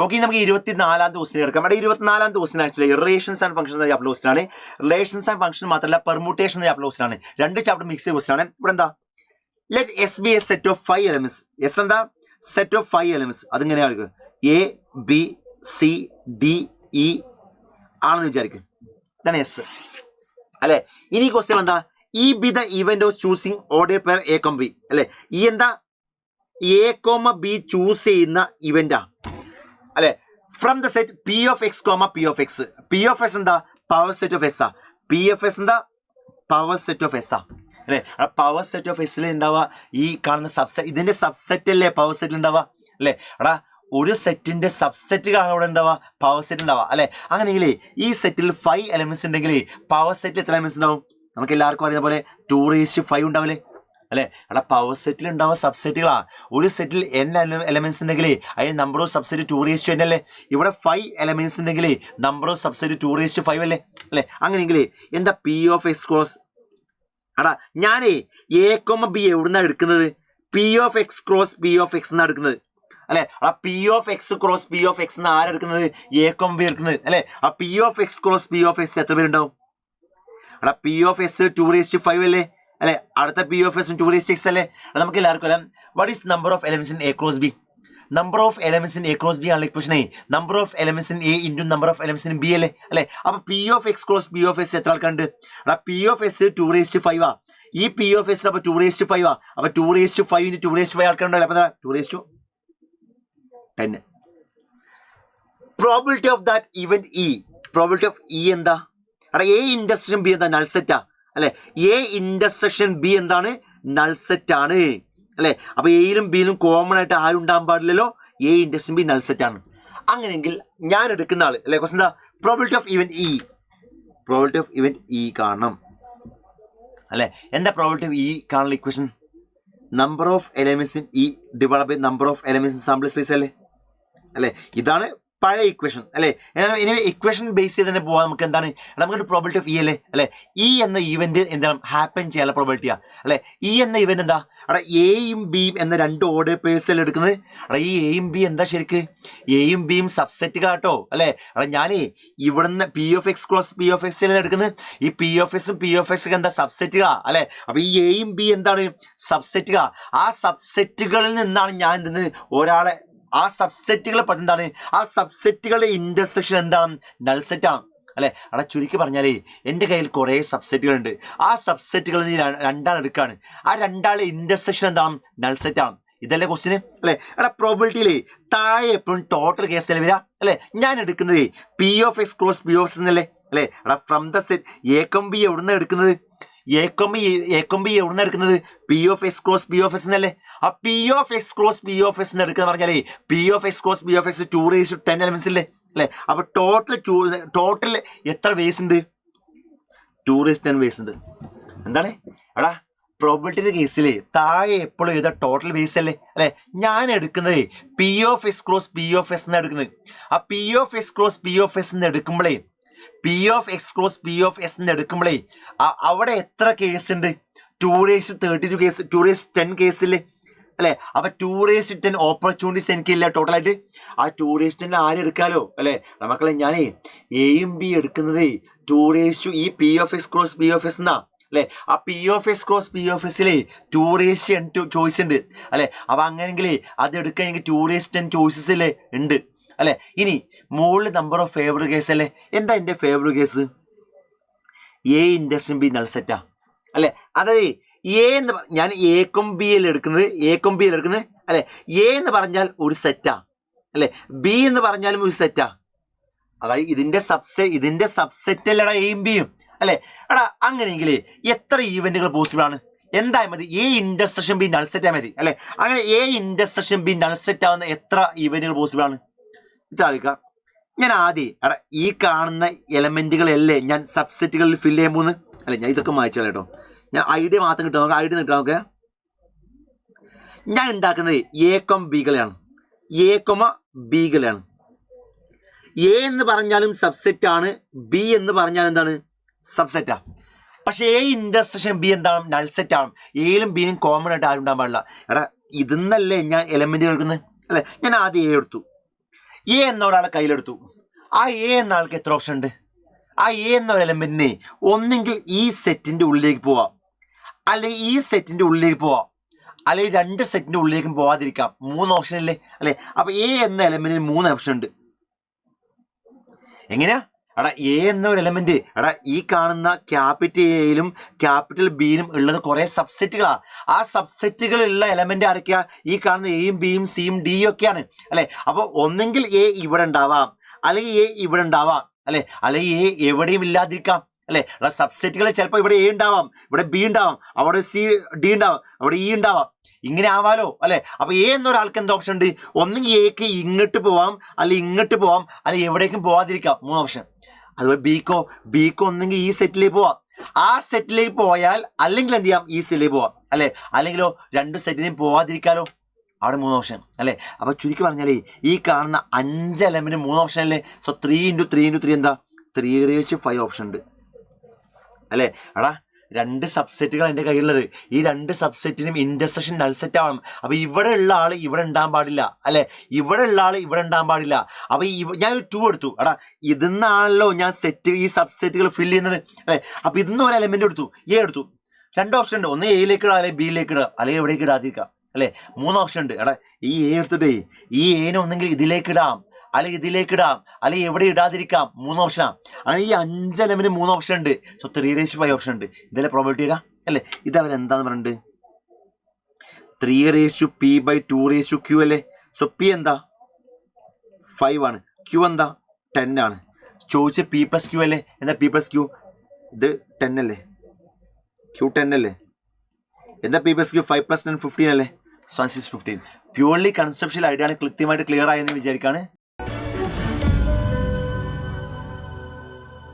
Okay, നമുക്ക് 24ാമത്തെ question എടുക്കാം. അവിടെ 24ാമത്തെ question actually relations and functions chapter question ആണ്. റിലേഷൻസ് ആൻഡ് ഫംഗ്ഷൻ മാത്രമല്ല പെർമുട്ടേഷൻ ചാപ്റ്റർ ക്വസ്റ്റ്യൻ ആണ്. രണ്ട് ചാപ്റ്റർ മിക്സ് ചെയ്ത ക്വസ്റ്റ്യൻ ആണ്. ഇവിടെ എന്താ, let S be a set of 5 elements. S എന്താ, സെറ്റ് ഓഫ് 5 എലമെന്റ്സ്. അതിങ്ങനെയാണ് A B C D E ആണെന്ന് വിചാരിക്കും. ഇതാണ് എസ് അല്ലെ. ഇനി ക്വസ്റ്റ്യൻ എന്താ, E be the event of choosing order pair A comma B അല്ലെ. ഈ എന്താ എ കോമ ബി ചൂസ് ചെയ്യുന്ന ഇവന്റാ അല്ലെ. From the set P of X comma P of X. P of S എന്താ, പവർ സെറ്റ് ഓഫ് എസ് ആ. P of S എന്താ, power set of S ആ അല്ലെ. പവർ സെറ്റ് ഓഫ് എസിൽ ഉണ്ടാവുക ഈ കാണുന്ന സബ്സെറ്റ്, ഇതിന്റെ സബ്സെറ്റ് അല്ലേ പവർ സെറ്റിൽ ഉണ്ടാവുക അല്ലെ. എടാ ഒരു സെറ്റിന്റെ സബ്സെറ്റ് അവിടെ ഉണ്ടാവുക, പവർ സെറ്റ് ഉണ്ടാവുക അല്ലെ. അങ്ങനെയെങ്കിലേ ഈ സെറ്റിൽ 5 എലമെന്റ്സ് ഉണ്ടെങ്കിൽ പവർ സെറ്റിൽ എത്ര എലമെന്റ്സ് ഉണ്ടാവും? നമുക്ക് എല്ലാവർക്കും അറിയുന്ന പോലെ 2⁵5 ഉണ്ടാവില്ലേ അല്ലെ. എടാ പവർ സെറ്റിൽ ഉണ്ടാവുക സബ്സെറ്റുകളാ. ഒരു സെറ്റിൽ n എലമെന്റ്സ് ഉണ്ടെങ്കിൽ അതിന് നമ്പർ ഓഫ് സബ്സെറ്റ് 2⁵n അല്ലേ. ഇവിടെ 5 എലമെന്റ്സ് ഉണ്ടെങ്കിൽ നമ്പർ ഓഫ് സബ്സെറ്റ് 2⁵5 അല്ലേ അല്ലെ. അങ്ങനെയെങ്കിൽ എന്താ പി ഓഫ് എക്സ് ക്രോസ്. എടാ ഞാനേ എ കോമ ബി എവിടുന്നാ എടുക്കുന്നത്? P of X cross P of X എന്നാണ് എടുക്കുന്നത് അല്ലെ. ആ P of X cross P of X എന്ന് ആരെടുക്കുന്നത്? എ കോമ ബി എടുക്കുന്നത് അല്ലെ. ആ P of X cross P of X എത്ര പേരുണ്ടാവും? എടാ പി ഓഫ് എസ് 2⁵5 അല്ലേ അല്ലെ. അടുത്ത പി ഓഫ് എസ് 2⁵6 അല്ലേ. നമുക്ക് എല്ലാവർക്കും അറിയാം what is number of elements in A cross B. Number of elements in A cross B ആണ് equation. Number of elements in A into number of elements in B അല്ലേ അല്ലെ. അപ്പൊ P of X cross P of S എത്ര ആൾക്കാരുണ്ട്? എടാ P of S 2⁵5 ആ. ഈ P of S അപ്പൊ 2⁵5 ആ. അപ്പൊ 2⁵5 ഇൻറ്റു 2⁵5 ആൾക്കാരുണ്ടല്ലോ. അപ്പൊ 2⁻10. Probability of that event E. Probability of E എന്താ? എടാ എ ഇന്റർസെക്ഷൻ ബി എന്താ? നൾ സെറ്റാ അല്ലെ. എ ഇന്റർസെക്ഷൻ ബി എന്താണ്? നൾ സെറ്റ് ആണ് അല്ലെ. അപ്പൊ എയിലും ബിയിലും കോമൺ ആയിട്ട് ആരും ഉണ്ടാകാൻ പാടില്ലല്ലോ. A intersection B null set ആണ്. അങ്ങനെയെങ്കിൽ ഞാൻ എടുക്കുന്ന ആള് അല്ലെ ക്വസ്റ്റൻ എന്താ? Probability of event E. Probability of event E കാണണം അല്ലെ. എന്താ പ്രോബിലിറ്റി ഓഫ് ഇ കാണുന്ന equation? Number of elements in E divide by number of elements in sample space അല്ലേ അല്ലെ. ഇതാണ് പഴയ ഇക്വേഷൻ അല്ലെ. ഇനി ഇക്വേഷൻ ബേസ് ചെയ്ത് തന്നെ പോവാം. നമുക്ക് എന്താണ് നമുക്ക് പ്രോബിലിറ്റി ഓഫ് ഇ അല്ലേ അല്ലെ. ഇ എന്ന ഇവന്റ് എന്താണ് ഹാപ്പൻ ചെയ്യാനുള്ള പ്രോബിലിറ്റിയാ അല്ലെ. ഇ എന്ന ഇവന്റ് എന്താ? അവിടെ എയും ബിയും എന്ന രണ്ട് ഓർഡർ പേഴ്സ് അല്ലേ എടുക്കുന്നത്. അവിടെ ഈ എയും ബി എന്താ ശരിക്ക്? എയും ബിയും സബ്സെറ്റ് കാട്ടോ അല്ലെ. അവിടെ ഞാനേ ഇവിടുന്ന് P of X cross P of X എടുക്കുന്നത്. ഈ പി ഓഫ് എക്സും പി ഓഫ് എക്സ് എന്താ? സബ്സെറ്റുക അല്ലെ. അപ്പൊ ഈ എയും ബി എന്താണ്? സബ്സെറ്റുക. ആ സബ്സെറ്റുകളിൽ നിന്നാണ് ഞാൻ എന്തെന്ന് ഒരാളെ ആ സബ്സെറ്റുകളെ പറ്റി എന്താണ്? ആ സബ്സെറ്റുകളുടെ ഇന്റർസെക്ഷൻ എന്താണ്? നൾ സെറ്റ് ആണ് അല്ലെ. അവിടെ ചുരുക്കി പറഞ്ഞാലേ എൻ്റെ കയ്യിൽ കുറേ സബ്സെറ്റുകളുണ്ട്. ആ സബ്സെറ്റുകളിൽ നിന്ന് രണ്ടാൾ എടുക്കുകയാണ്. ആ രണ്ടാളെ ഇന്റർസെക്ഷൻ എന്താണ്? നൾ സെറ്റ് ആണ്. ഇതല്ലേ ക്വസ്റ്റിന് അല്ലെ. എടാ പ്രോബിലിറ്റിയിലേ താഴെ എപ്പോഴും ടോട്ടൽ കേസ് അല്ലേ വരിക അല്ലെ. ഞാൻ എടുക്കുന്നത് P of X cross P of X എന്നല്ലേ അല്ലെ. എടാ from the set A comma B എവിടുന്ന എടുക്കുന്നത്? എ കോമ ബി എവിടുന്ന എടുക്കുന്നത്? P of X cross P of X എന്നല്ലേ. ആ P of X cross P of X എന്ന് എടുക്കുന്ന പറഞ്ഞാലേ P of X cross P of X 2⁻10 elements ഇല്ലേ അല്ലെ. അപ്പൊ ടോട്ടൽ എത്ര വേസ് ഉണ്ട്? 2⁻10 വേസ് ഉണ്ട്. എന്താണ് എടാ പ്രോബിലിറ്റിയുടെ കേസില് താഴെ എപ്പോഴും എഴുതാ ടോട്ടൽ വേസ് അല്ലേ അല്ലെ. ഞാൻ എടുക്കുന്നത് P of X cross P of X എന്ന് എടുക്കുന്നത്. ആ P of X cross P of X എന്ന് എടുക്കുമ്പോഴേ P of X cross P of S എന്ന് എടുക്കുമ്പോഴേ അവിടെ എത്ര കേസ് ഉണ്ട്? 2⁻32 കേസ് 2⁻10 കേസില്ലേ അല്ലെ. അപ്പൊ 2⁻10 ഓപ്പർച്യൂണിറ്റീസ് എനിക്കില്ല ടോട്ടലായിട്ട്. ആ 2⁻10 ആരും എടുക്കാലോ അല്ലെ. മക്കളെ ഞാനേ എയും ബി എടുക്കുന്നത് 2 ഈ P of X cross P of S എന്നാ അല്ലെ. ആ P of X cross P of എസിലെ 2⁻n ചോയ്സ് ഉണ്ട് അല്ലെ. അപ്പൊ അങ്ങനെയെങ്കിൽ അത് എടുക്കാൻ എനിക്ക് 2⁻10 ചോയ്സസ് അല്ലേ ഉണ്ട് അല്ലെ. ഇനി മുകളിൽ നമ്പർ ഓഫ് ഫേവർ കേസ് അല്ലേ. എന്താ എന്റെ favour case? A intersection B null സെറ്റാ അല്ലെ. അതായത് എ എന്ന് ഞാൻ എ കോമ ബി എടുക്കുന്നത് അല്ലെ. എ എന്ന് പറഞ്ഞാൽ ഒരു സെറ്റാ അല്ലെ. ബി എന്ന് പറഞ്ഞാലും ഒരു സെറ്റാ. അതായത് ഇതിന്റെ സബ്സെറ്റ് അല്ലടാ എയും ബിയും അല്ലെ. എടാ അങ്ങനെയെങ്കിൽ എത്ര ഈവന്റുകൾ പോസിബിൾ ആണ്? എന്തായാലും മതി A intersection B null set ആയാൽ മതി അല്ലെ. അങ്ങനെ A intersection B null set ആവുന്ന എത്ര ഈവന്റുകൾ പോസിബിൾ ആണ്? ഇതാക്കുക. ഞാൻ ആദ്യം ഈ കാണുന്ന എലമെന്റുകളല്ലേ ഞാൻ സബ്സെറ്റുകളിൽ ഫില്ല് ചെയ്യാൻ പോകുന്നത് അല്ലെ. ഞാൻ ഇതൊക്കെ മായ്ച്ചാൽ കേട്ടോ. ഞാൻ ഐഡിയ മാത്രം കിട്ടാം. നമുക്ക് ഐഡിയ കിട്ടാം. നോക്കുക, ഞാൻ ഉണ്ടാക്കുന്നത് എ കോമ ബികളെയാണ്. എ കോമ ബികളെയാണ്. എ എന്ന് പറഞ്ഞാലും സബ്സെറ്റ് ആണ്, ബി എന്ന് പറഞ്ഞാൽ എന്താണ്? സബ്സെറ്റാ. പക്ഷെ എ ഇന്റർസെക്ഷൻ ബി എന്താണ്? നൾ സെറ്റ് ആണ്. എയിലും ബിയിലും കോമൺ ആയിട്ട് ആരും ഉണ്ടാകാൻ പാടില്ല. ഇതിന്നല്ലേ ഞാൻ എലമെന്റ് എടുക്കുന്നത് അല്ലെ. ഞാൻ ആദ്യം എ എടുത്തു. എ എന്ന ഒരാളെ കയ്യിലെടുത്തു. ആ എ എന്ന ആൾക്ക് എത്ര ഓപ്ഷൻ ഉണ്ട്? ആ എ എന്ന ഒരു എലമെന്റിനെ ഒന്നെങ്കിൽ ഈ സെറ്റിന്റെ ഉള്ളിലേക്ക് പോവാം, അല്ലെങ്കിൽ ഈ സെറ്റിന്റെ ഉള്ളിലേക്ക് പോവാം, അല്ലെങ്കിൽ രണ്ട് സെറ്റിന്റെ ഉള്ളിലേക്കും പോവാതിരിക്കാം. 3 ഓപ്ഷൻ അല്ലേ അല്ലെ? അപ്പൊ എ എന്ന എലമെന്റിന് 3 ഓപ്ഷൻ ഉണ്ട്. എങ്ങനെയാ? എടാ എ എന്ന ഒരു എലമെന്റ്, എടാ ഈ കാണുന്ന ക്യാപിറ്റൽ എയിലും ക്യാപിറ്റൽ ബിയിലും ഉള്ളത് കുറെ സബ്സെറ്റുകളാ. ആ സബ്സെറ്റുകളുള്ള എലമെന്റ് ആരൊക്കെയാ? ഈ കാണുന്ന എയും ബിയും സിയും ഡിയും ഒക്കെയാണ് അല്ലെ? അപ്പൊ ഒന്നെങ്കിൽ എ ഇവിടെ ഉണ്ടാവാം, അല്ലെങ്കിൽ എ ഇവിടെ ഉണ്ടാവാം അല്ലെ, അല്ലെങ്കിൽ എ എവിടെയും ഇല്ലാതിരിക്കാം അല്ലെ? സബ്സെറ്റുകൾ ചിലപ്പോൾ ഇവിടെ എ ഉണ്ടാവാം, ഇവിടെ ബി ഉണ്ടാവാം, അവിടെ സി ഡി ഉണ്ടാവാം, അവിടെ ഇ ഉണ്ടാവാം, ഇങ്ങനെ ആവാലോ അല്ലെ? അപ്പൊ എ എന്നൊരാൾക്ക് എന്താ ഓപ്ഷൻ ഉണ്ട്? ഒന്നെങ്കിൽ എക്ക് ഇങ്ങോട്ട് പോവാം, അല്ലെങ്കിൽ ഇങ്ങോട്ട് പോവാം, അല്ലെങ്കിൽ എവിടേക്കും പോവാതിരിക്കാം. 3 ഓപ്ഷൻ. അതുപോലെ ബിക്കോ ഒന്നെങ്കിൽ ഈ സെറ്റിലേക്ക് പോവാം, ആ സെറ്റിലേക്ക് പോയാൽ അല്ലെങ്കിൽ എന്ത് ചെയ്യാം? ഈ സെറ്റിലേക്ക് പോവാം അല്ലെ? അല്ലെങ്കിലോ 2 സെറ്റിനെയും പോവാതിരിക്കാലോ. അവിടെ 3 ഓപ്ഷൻ അല്ലെ? അപ്പൊ ചുരുക്കി പറഞ്ഞാലേ ഈ കാണുന്ന 5 എലമെന്റ് 3 ഓപ്ഷൻ അല്ലേ? സോ 3 × 3 × 3 എന്താ? 3⁵5 ഓപ്ഷൻ ഉണ്ട് അല്ലെ? എടാ 2 സബ്സെറ്റുകൾ എൻ്റെ കയ്യിലുള്ളത്. ഈ 2 സബ്സെറ്റിനും ഇന്റർസെക്ഷൻ നൾ സെറ്റ് ആവണം. അപ്പൊ ഇവിടെ ഉള്ള ആള് ഇവിടെ ഉണ്ടാകാൻ പാടില്ല അല്ലെ? ഇവിടെ ഉള്ള ആള് ഇവിടെ ഉണ്ടാകാൻ പാടില്ല. അപ്പൊ ഞാൻ 2 എടുത്തു. എടാ ഇതിന്നാണല്ലോ ഞാൻ സെറ്റ് ഈ സബ്സെറ്റുകൾ ഫില്ല് ചെയ്യുന്നത് അല്ലെ? അപ്പൊ ഇതിന്ന് ഒരു എലമെന്റ് എടുത്തു, എ എടുത്തു. 2 ഓപ്ഷൻ ഉണ്ട്. ഒന്ന് എയിലേക്ക് ഇടുക, അല്ലെങ്കിൽ ബിയിലേക്ക് ഇടുക, അല്ലെങ്കിൽ എവിടേക്ക് ഇടാതിരിക്കാം അല്ലെ? 3 ഓപ്ഷൻ ഉണ്ട്. എടാ ഈ എ എടുത്തിട്ടേ ഈ എനെ ഒന്നെങ്കിൽ ഇതിലേക്ക് ഇടാം, അല്ലെങ്കിൽ ഇതിലേക്ക് ഇടാം, അല്ലെങ്കിൽ എവിടെ ഇടാതിരിക്കാം. 3 ഓപ്ഷനാണ്. അങ്ങനെ ഈ 5 എലമെന്റ് 3 ഓപ്ഷൻ ഉണ്ട്. സോ 3⁵5 ഓപ്ഷൻ ഉണ്ട്. ഇതല്ലേ പ്രോബിലിറ്റി വരിക അല്ലേ? ഇത് അവരെന്താന്ന് പറഞ്ഞിട്ട് 3⁵p/2⁵q അല്ലേ? സോ പി എന്താ? 5 ആണ്. ക്യൂ എന്താ? 10 ആണ്. ചോദിച്ച് p+q അല്ലേ? എന്താ p+q? ഇത് 10 അല്ലേ? q 10 അല്ലേ? എന്താ p+q? 5 + 10 15 അല്ലേ? So 15. പ്യൂർലി കൺസെപ്ഷ്യൽ ഐഡിയ ആണ്. കൃത്യമായിട്ട് ക്ലിയർ ആയെന്ന് വിചാരിക്കാണ്.